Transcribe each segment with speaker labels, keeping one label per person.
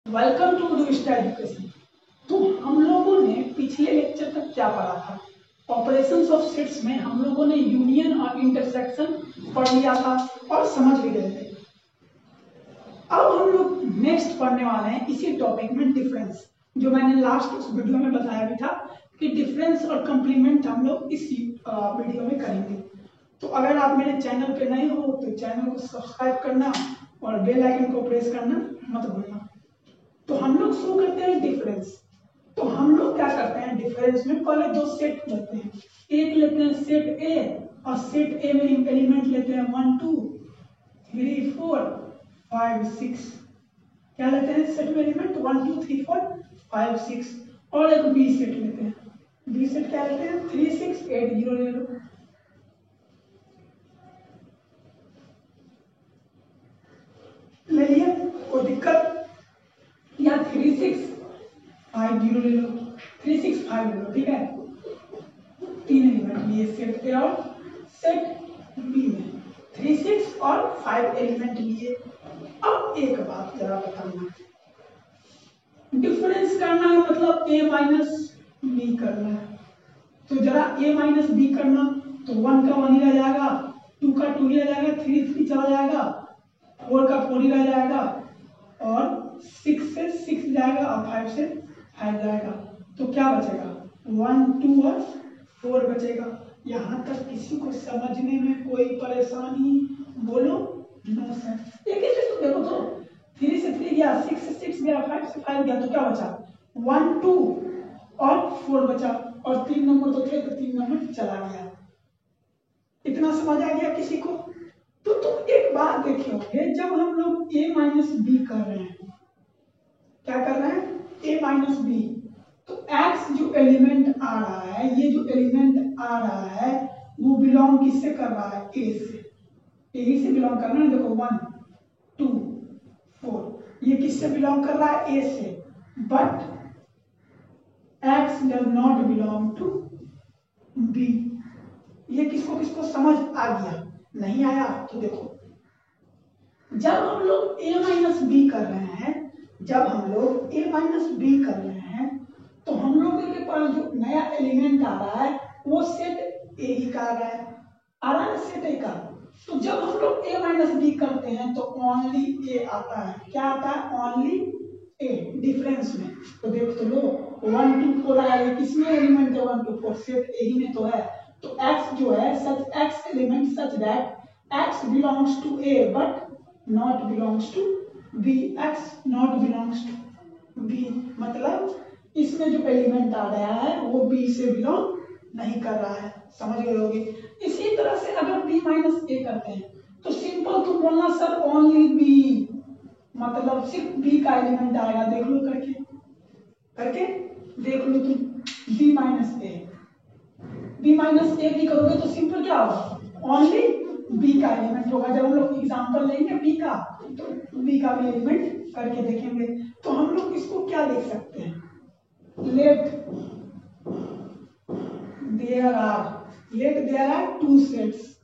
Speaker 1: Welcome to दुविष्टा education. तो हम लोगों ने पिछले लेक्चर तक क्या पढ़ा था? ऑपरेशंस ऑफ सेट्स में हम लोगों ने यूनियन और इंटरसेक्शन पढ़ लिया था और समझ भी गए थे। अब हम लोग नेक्स्ट पढ़ने वाले हैं इसी टॉपिक में डिफरेंस, जो मैंने लास्ट उस वीडियो में बताया भी था कि डिफरेंस और कंप्लीमेंट हम लोग इस वीडियो में करेंगे। तो अगर आप मेरे चैनल पे नए हो तो चैनल को सब्सक्राइब करना और बेल आइकन को प्रेस करना मत भूलना। तो हम लोग शुरू करते हैं डिफरेंस। तो हम लोग क्या करते हैं डिफरेंस में, पहले दो सेट लेते हैं। एक लेते हैं सेट ए, और सेट ए में एलिमेंट लेते हैं 1 2 3 4 5 6। क्या लेते हैं सेट में एलिमेंट 1 2 3 4 5 6। और एक बी सेट लेते हैं। बी सेट क्या लेते हैं 3 6 8 0 ले लो। ले लिया, कोई दिक्कत? या 3 6 5 0 ले लो, 3 6 5 ले लो, ठीक है। तीन एलिमेंट लिए सेट ए और सेट बी में, 3 6 और 5 एलिमेंट लिए। अब एक बात जरा बताना, डिफरेंस करना है मतलब ए माइनस बी करना है। तो जरा ए माइनस बी करना, तो 1 का 1 ही रह जाएगा, 2 का 2 ही रह जाएगा, 3 3 चला जाएगा, 4 का 4 ही रह जाएगा, और 6 से 6 जाएगा और 5 से 5 जाएगा। तो क्या बचेगा 1 2 और 4 बचेगा। यहाँ तक किसी को समझने में कोई परेशानी? बोलो नो सर। एक तो देखो, तो 3 से 3 गया, 6 से 6 गया, 5 से 5 गया, तो क्या बचा 1 2 और 4 बचा, और 3 नंबर तो थे तो 3 नंबर चला गया। इतना समझ आ गया किसी को? तो तुम एक बात देखिए, जब हम लोग a माइनस बी कर रहे हैं, क्या कर रहे हैं a माइनस बी, तो x जो एलिमेंट आ रहा है, ये जो एलिमेंट आ रहा है वो बिलोंग किससे कर रहा है? a से। यही से बिलोंग कर रहा है। देखो 1 2 4, ये किससे बिलोंग कर रहा है? a से। But x does not belong to b। ये किसको किसको समझ आ गया? नहीं आया तो देखो, जब हम लोग a माइनस बी कर रहे हैं, जब हम लोग a माइनस बी कर रहे हैं, तो हम लोग के पास जो नया एलिमेंट आ रहा है वो सेट ए ही का आ रहा है सेट ए का। तो जब हम लोग a माइनस बी करते हैं तो ओनली ए आता है। क्या आता है? ओनली ए डिफरेंस में। तो देख तो लो 1 2 4 आया, किसमें एलिमेंट है 1 2 4? सेट ए ही में तो है। तो x जो है सच x element such that x belongs to a but not belongs to b। x not belongs to b मतलब इसमें जो एलिमेंट आ रहा है वो b से बिलोंग नहीं कर रहा है। समझ गए होगे? इसी तरह से अगर b माइनस a करते हैं तो सिंपल तुम बोलना सर ओनली b, मतलब सिर्फ b का एलिमेंट आएगा। देख लो करके करके देख लो तुम, b minus a, b minus a भी करोगे तो सिंपल क्या होगा? ओनली b का एलिमेंट होगा। जब हम लोग एग्जांपल लेंगे b का, तो b का भी एलिमेंट करके देखेंगे। तो हम लोग इसको क्या लिख सकते हैं? Let there are two sets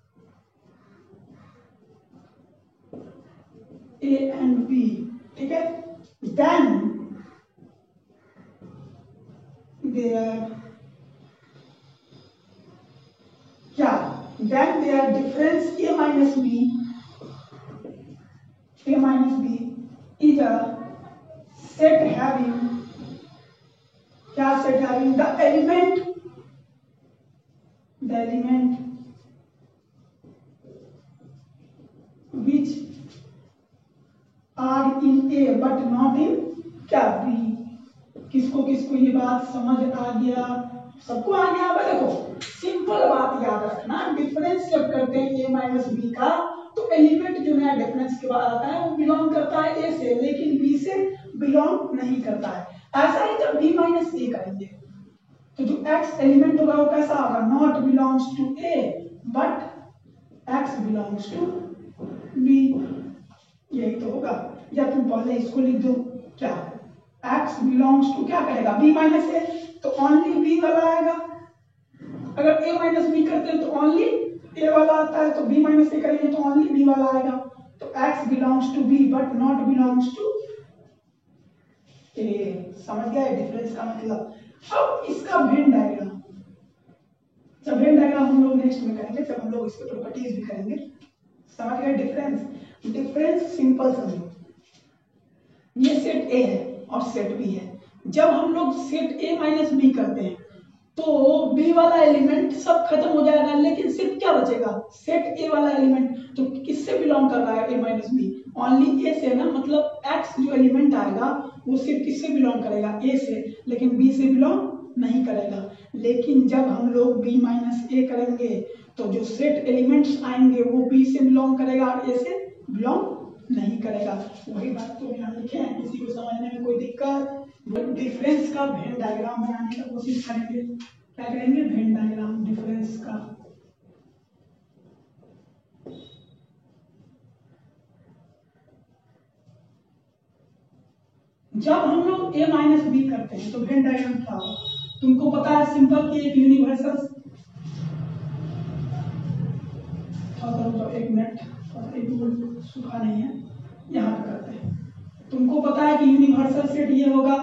Speaker 1: a and b, ठीक है। देन देयर क्या? Then their difference a minus b is a set having, क्या set having the element which are in a but not in क्या b। किसको किसको ये बात समझ आ गया? सबको आ गया? अब देखो सिंपल बात याद रखना, डिफरेंस जब करते हैं a माइनस बी का, तो एलिमेंट जो नया डिफरेंस के बाद आता है वो बिलोंग करता है a से, लेकिन b से बिलोंग नहीं करता है। ऐसा ही जब b माइनस a करेंगे तो जो x एलिमेंट होगा वो कैसा होगा? Not belongs to a but x belongs to b। यही तो होगा। या तुम पहले इसको लिख दो, क्या x बिलोंग्स टू क्या करेगा? b माइनस a, तो ओनली b वाला आएगा। अगर a माइनस बी करते हैं तो ओनली a वाला आता है, तो b माइनस a करेंगे तो ओनली b वाला आएगा। तो x belongs to b but not belongs to b। ये तो हो गया। या तुम पहले इसको लिख दो, क्या x बिलोंग्स टू क्या करेगा? b माइनस a, तो ओनली b वाला आएगा। अगर a माइनस बी करते हैं तो ओनली a वाला आता है, तो b माइनस a करेंगे तो ओनली b वाला आएगा। तो x belongs to b but not belongs to समझ गए डिफरेंस का मतलब। अब इसका वेन डायग्राम, जब वेन डायग्राम हम लोग नेक्स्ट में करेंगे, जब हम लोग इसके प्रॉपर्टीज भी करेंगे। समझ गए डिफरेंस। डिफरेंस सिंपल समझो, ये सेट ए है और सेट बी है। जब हम लोग सेट ए माइनस बी करते हैं तो बी वाला एलिमेंट सब खत्म हो जाएगा, लेकिन सिर्फ क्या बचेगा, सेट ए वाला एलिमेंट। तो किससे बिलोंग कर रहा है ए माइनस बी, ओनली ए से ना, मतलब एक्स जो एलिमेंट आएगा वो सिर्फ किससे बिलोंग करेगा, ए से, लेकिन बी से बिलोंग नहीं करेगा। लेकिन जब हम लोग बी माइनस ए करेंगे तो जो सेट एलिमेंट्स आएंगे वो बी से बिलोंग करेगा और ए से बिलोंग नहीं करेगा। वही बात तो यहाँ लिखे हैं, किसी को समझने में कोई दिक्कत। डिफरेंस का वेन डायग्राम बनाने की कोशिश करेंगे। क्या करेंगे, वेन डायग्राम डिफरेंस का। जब हम लोग ए माइनस बी करते हैं तो वेन डायग्राम क्या होगा, तुमको पता है सिंपल कि एक यूनिवर्सल, एक मिनट, एक सूखा नहीं है, यहाँ पे करते हैं। तुमको पता है कि यूनिवर्सल सेट ये होगा,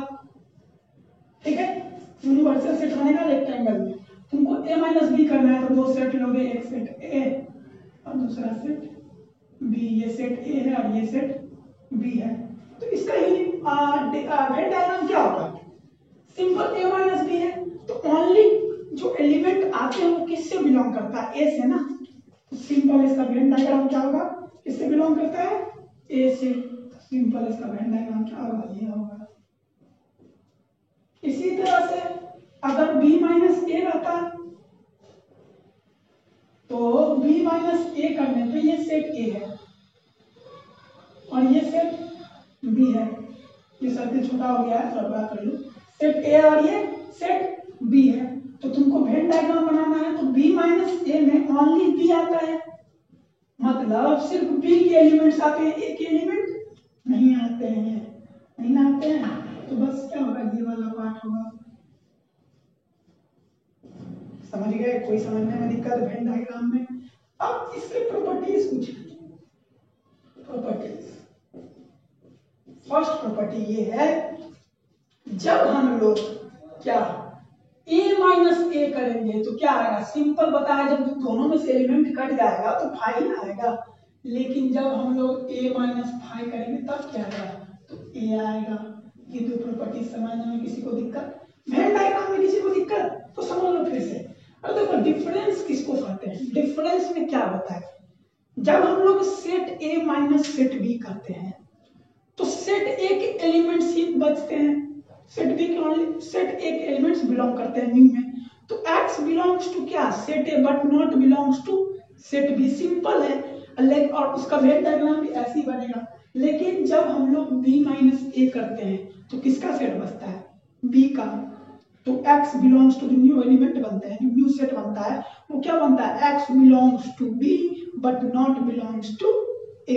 Speaker 1: ठीक है, यूनिवर्सल सेट बनेगा रेक्टेंगल में। तुमको ए माइनस बी करना है तो दो सेट लोगे, एक सेट ए और दूसरा सेट बी। ये सेट ए है और ये सेट बी है। तो इसका वेन डायग्राम क्या होगा, सिंपल ए माइनस बी है तो ओनली जो एलिमेंट आते हैं वो किससे बिलोंग करता है, ए से ना। तो सिंपल इसका वेन डायग्राम क्या होगा, किससे बिलोंग करता है, ए से। सिंपल इसका वेन डायग्राम क्या होगा, ये होगा। इसी तरह से अगर b माइनस ए रहता तो b माइनस ए करने पे ये सेट ए है और ये सेट b है। ये सर्किल छोटा हो गया है, थोड़ा बड़ा कर लो। सेट ए और ये सेट b है। तो तुमको वेन डायग्राम बनाना है तो b माइनस ए में ओनली b आता है, मतलब सिर्फ b के एलिमेंट्स आते हैं, a के एलिमेंट नहीं आते हैं। नहीं आते हैं तो बस क्या होगा, ये वाला पार्ट होगा। समझ गए, कोई समझने में दिक्कत वेन डायग्राम में। अब इसके प्रॉपर्टीज कुछ, प्रॉपर्टीज, फर्स्ट प्रॉपर्टी ये है, जब हम लोग क्या a माइनस ए करेंगे तो क्या आएगा, सिंपल बताया, जब दोनों में से एलिमेंट कट जाएगा तो फाइव आएगा। लेकिन जब हम लोग a माइनस फाइव करेंगे तब क्या आएगा, तो a आएगा। ये दो प्रॉपर्टी समझने में किसी को दिक्कत, वेन डायग्राम में किसी को दिक्कत तो समझ लो फिर से। अब देखो डिफरेंस किसको कहते हैं, डिफरेंस में क्या होता है, जब हम लोग set A minus set B करते हैं तो सेट ए के एलिमेंट्स ही बचते हैं, सेट बी के ओनली सेट ए के एलिमेंट्स बिलोंग करते हैं न्यू में। तो x बिलोंग्स टू क्या, set A but not belongs to set B. Simple है, और उसका वेन डायग्राम भी ऐसे ही बनेगा। लेकिन जब हम लोग b माइनस ए करते हैं तो किसका सेट बचता है, b का। तो x belongs to new element बनते हैं, न्यू सेट बनता है, वो क्या बनता है, x belongs to b but not belongs to a।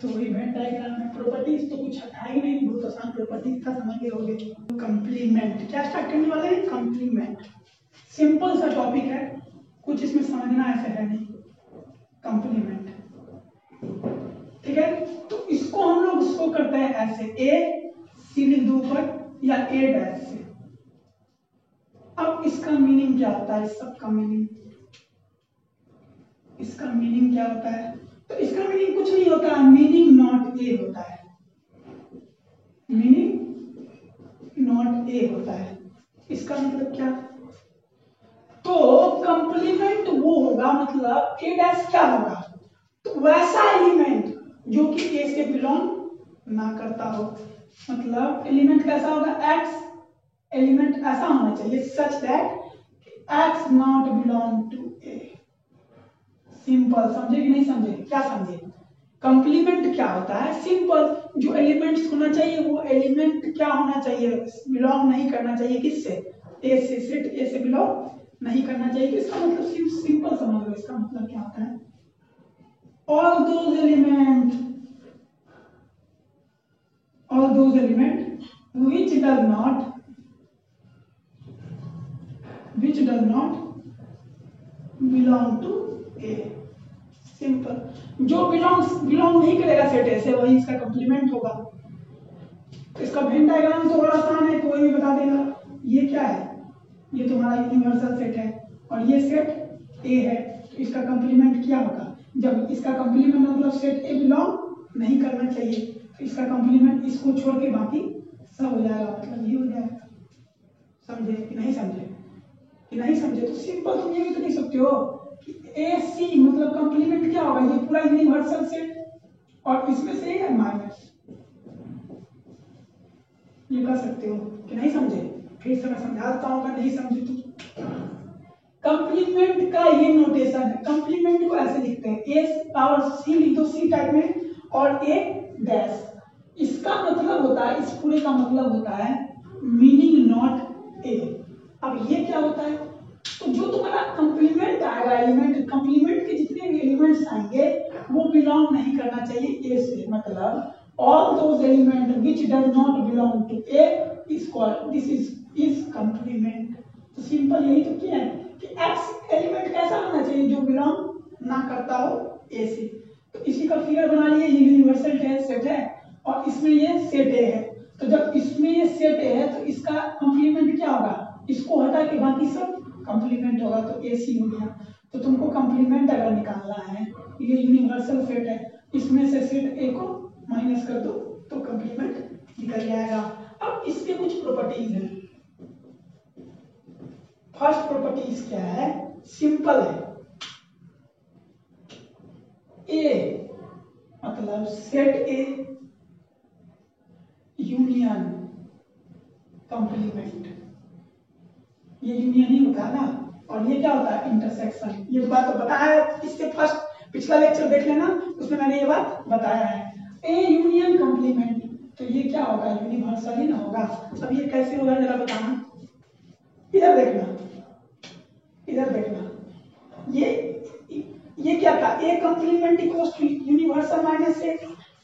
Speaker 1: तो वही वेन डायग्राम में प्रॉपर्टीज तो कुछ है ही नहीं, बहुत आसान प्रॉपर्टीज का समझ गए होंगे। कंप्लीमेंट क्या स्टार्ट करने वाले हैं, कंप्लीमेंट। सिंपल सा टॉपिक है, कुछ इसमें समझना ऐसे है नहीं। कंप्लीमेंट, ठीक है, तो इसको हम लोग शो करते हैं ऐसे, ए सी लिख दो ऊपर या ए डैश से। अब इसका मीनिंग क्या होता है, इस सब का मीनिंग, इसका मीनिंग क्या होता है, तो इसका मीनिंग कुछ नहीं होता है, मीनिंग नॉट ए होता है, मीनिंग नॉट ए होता है। इसका मतलब क्या, तो कंप्लीमेंट वो होगा, मतलब ए डैश क्या होगा, तो वैसा एलिमेंट जो कि ए से बिलोंग ना करता हो। मतलब एलिमेंट कैसा होगा, एक्स एलिमेंट ऐसा होना चाहिए such that X not belong to A. Simple, समझे कि नहीं समझे, क्या समझे, कंप्लीमेंट क्या होता है, सिंपल, जो एलिमेंट्स होना चाहिए वो एलिमेंट क्या होना चाहिए, बिलोंग नहीं करना चाहिए किससे, ए से, सेट ए से बिलोंग नहीं करना चाहिए। तो इसका मतलब सिंपल समझ लो, इसका मतलब क्या होता है, all those element which does not belong to A। Simple, जो बिलोंग नहीं करेगा सेट ए से वही इसका कंप्लीमेंट होगा। तो इसका वेन डायग्राम तो बड़ा आसान है, कोई भी बता देगा। ये क्या है, ये तुम्हारा यूनिवर्सल सेट है और ये सेट ए है, तो इसका कंप्लीमेंट क्या होगा, जब इसका कंप्लीमेंट मतलब सेट ए बिलोंग नहीं करना चाहिए, तो इसका कंप्लीमेंट इसको छोड़ के बाकी सब हो जाएगा, मतलब ये हो जाएगा। समझे कि नहीं समझे? कि नहीं समझे तो सिंपल तुम ये भी तो लिख सकते हो कि ए सी मतलब कंप्लीमेंट क्या होगा, ये पूरा यूनिवर्सल सेट और इसमें से है माइनस, ये कर सकते हो कि नहीं समझे? फिर से मैं समझाता हूँ, अगर नहीं समझे तो। कंप्लीमेंट का ये नोटेशन है, कंप्लीमेंट को ऐसे लिखते हैं ए पावर सी लिख दो सी टाइप में और ए डैश। इसका मतलब होता है, इस पूरे का मतलब होता है मीनिंग नॉट ए। अब ये क्या होता है, तो जो तुम्हारा कंप्लीमेंट आएगा एलिमेंट, कंप्लीमेंट के जितने भी एलिमेंट्स आएंगे वो बिलोंग नहीं करना चाहिए ए से, मतलब all those element which does not belong to A is called, this is complement। तो सिंपल यही तो किया है कि X एलिमेंट कैसा होना चाहिए, जो बिलोंग ना करता हो A से। तो इसी का फिगर बना लिए, ये यूनिवर्सल सेट है और इसमें ये सेट A है, तो जब इसमें ये सेट A है तो इसका कंप्लीमेंट क्या होगा, इसको हटा के बाकी सब कंप्लीमेंट होगा, तो AC हो गया। तो तुमको कंप्लीमेंट अगर निकालना है, ये यूनिवर्सल सेट है, इसमें से सेट A को माइनस कर दो तो कंप्लीमेंट निकल जाएगा। अब इसके कुछ प्रॉपर्टीज हैं। फर्स्ट प्रॉपर्टीज क्या है, सिंपल है, ए मतलब सेट ए यूनियन कंप्लीमेंट, ये यूनियन ही होता है ना, और ये क्या होता है इंटरसेक्शन। ये बात तो बताया इससे फर्स्ट पिछला लेक्चर देख लेना, उसमें मैंने ये बात बताया है। ए यूनियन कंप्लीमेंट, तो ये क्या होगा, यूनिवर्सल ही ना होगा। अब ये कैसे होगा जरा बताना, इधर देखना, इधर देखना, ये क्या था, A complement equals to universal minus A,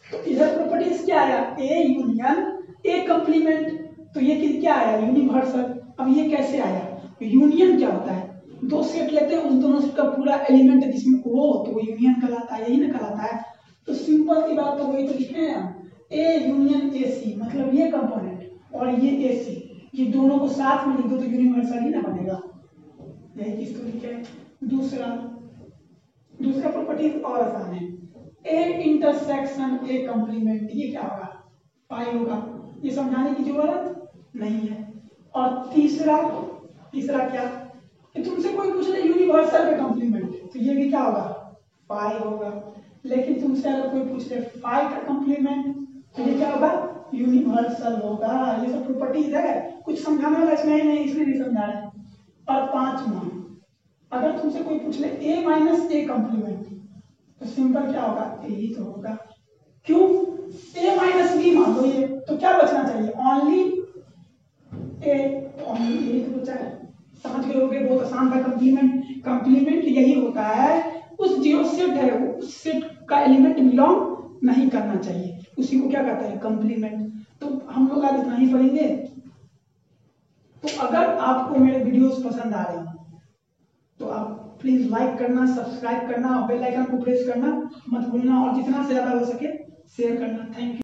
Speaker 1: तो इधर प्रॉपर्टीज क्या आया, ए यूनियन ए कंप्लीमेंट, तो ये क्या आया यूनिवर्सल। अब ये कैसे आया, यूनियन क्या होता है, दो सेट लेते हैं, उन दोनों सेट का पूरा एलिमेंट जिसमें हो तो वो यूनियन कहलाता है, यही ना कहलाता है। तो सिंपल सी बात तो वही तो लिखे हैं हम, ए यूनियन ए सी, मतलब ये कंपोनेंट और ये ए सी, ये दोनों को साथ में लिख दो तो यूनिवर्सल ही ना बनेगा, यही चीज तो लिखे। दूसरा प्रॉपर्टी और आसान है, ए इंटरसेक्शन ए कंप्लीमेंट, ये क्या होगा, पाई होगा, ये समझाने की जरूरत नहीं है। और तीसरा क्या, कि तुमसे कोई पूछ ले यूनिवर्सल का कंप्लीमेंट, तो ये भी क्या होगा, पाई होगा। लेकिन तुमसे अगर कोई पूछ ले फाई का कंप्लीमेंट, तो ये क्या होगा, यूनिवर्सल होगा। ये सब प्रॉपर्टीज है, कुछ समझाने वाला इसमें नहीं, इसलिए नहीं समझा रहे। और पांचवा, अगर तुमसे कोई पूछ ले ए माइनस ए कंप्लीमेंट, तो सिंपल क्या होगा, ए ही तो होगा। क्यों, ए माइनस बी मान लो ये, तो क्या बचना चाहिए, ओनली ए, तो ओनली ए तो बचा है। समझ गए होगे, बहुत आसान था। कंप्लीमेंट यही होता है, उस जो सेट है उस सेट का एलिमेंट बिलोंग नहीं करना चाहिए, उसी को क्या कहते हैं, कंप्लीमेंट। तो हम लोग आज इतना ही पढ़ेंगे। तो अगर आपको मेरे वीडियोस पसंद आ रहे हैं तो आप प्लीज लाइक करना, सब्सक्राइब करना और बेल आइकन को प्रेस करना मत भूलना, और जितना से ज्यादा हो सके शेयर करना। Thank you.